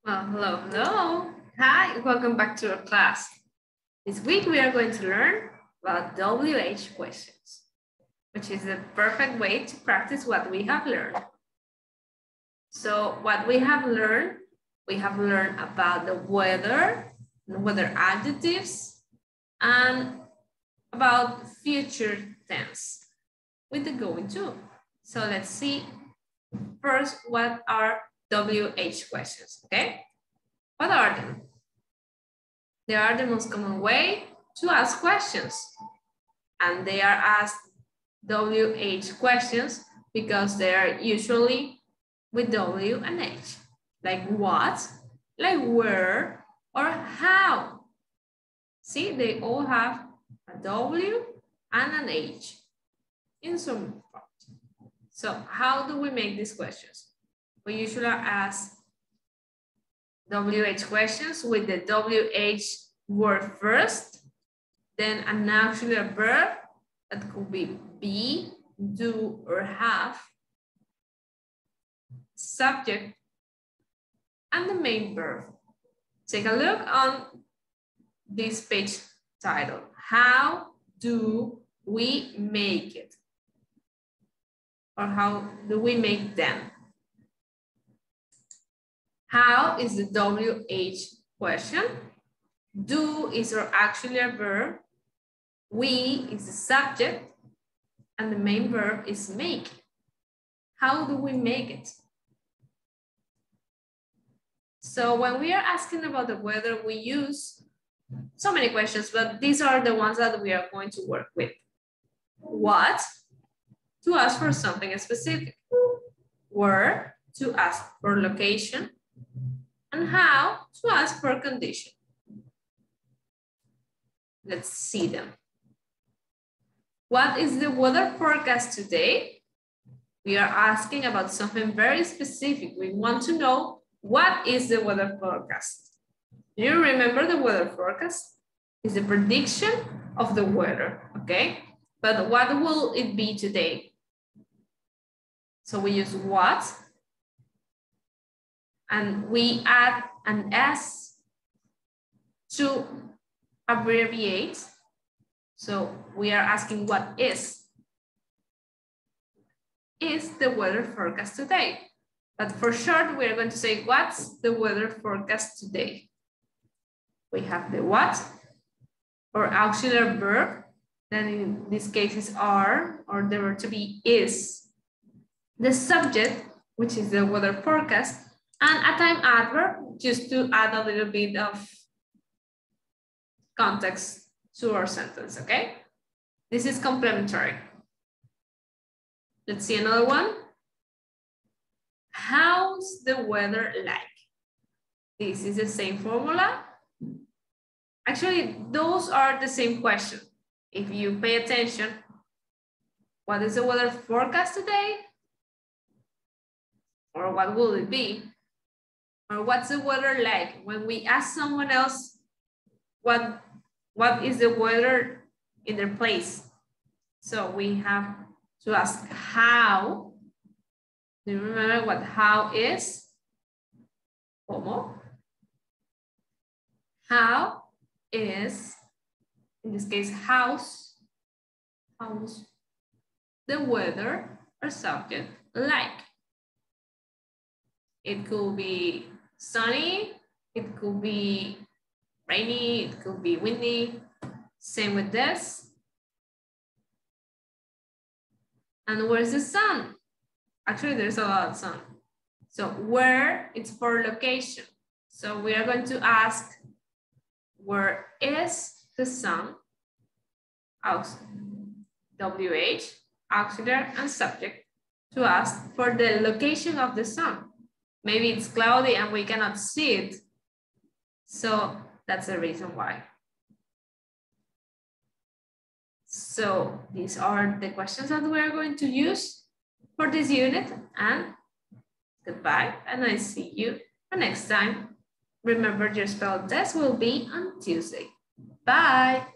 Well, hello. Hi, welcome back to our class. This week we are going to learn about WH questions, which is the perfect way to practice what we have learned. So what we have learned about the weather adjectives, and about future tense with the going to. So let's see first what are WH questions, okay? What are them? They are the most common way to ask questions. And they are asked WH questions because they are usually with W and H. Like what, like where, or how. See, they all have a W and an H in some part. So how do we make these questions? We usually ask WH questions with the WH word first, then an auxiliary verb that could be, do, or have, subject, and the main verb. Take a look on this page title. How do we make it? Or how do we make them? How is the WH question? Do is our auxiliary verb. We is the subject. And the main verb is make. How do we make it? So when we are asking about the weather, we use so many questions, but these are the ones that we are going to work with. What? To ask for something specific. Where? To ask for location. And how? To ask for condition. Let's see them. What is the weather forecast today? We are asking about something very specific. We want to know what is the weather forecast. Do you remember the weather forecast? It's the prediction of the weather, okay? But what will it be today? So we use what, and we add an S to abbreviate. So we are asking what is the weather forecast today? But for short, we're going to say, what's the weather forecast today? We have the what, or auxiliary verb, then in this case is are, or the verb to be is. The subject, which is the weather forecast, and a time adverb, just to add a little bit of context to our sentence, okay? This is complementary. Let's see another one. How's the weather like? This is the same formula. Actually, those are the same question. If you pay attention, what is the weather forecast today? Or what will it be? Or what's the weather like? When we ask someone else, what is the weather in their place? So we have to ask how. Do you remember what how is? ¿Cómo? How is, in this case, how's the weather or subject like? It could be sunny, it could be rainy, it could be windy. Same with this. And where's the sun? Actually, there's a lot of sun. So where, it's for location. So we are going to ask, where is the sun? WH, auxiliary, and subject, to ask for the location of the sun. Maybe it's cloudy and we cannot see it. So that's the reason why. So these are the questions that we are going to use for this unit, and goodbye, and I see you next time. Remember, your spell test will be on Tuesday. Bye.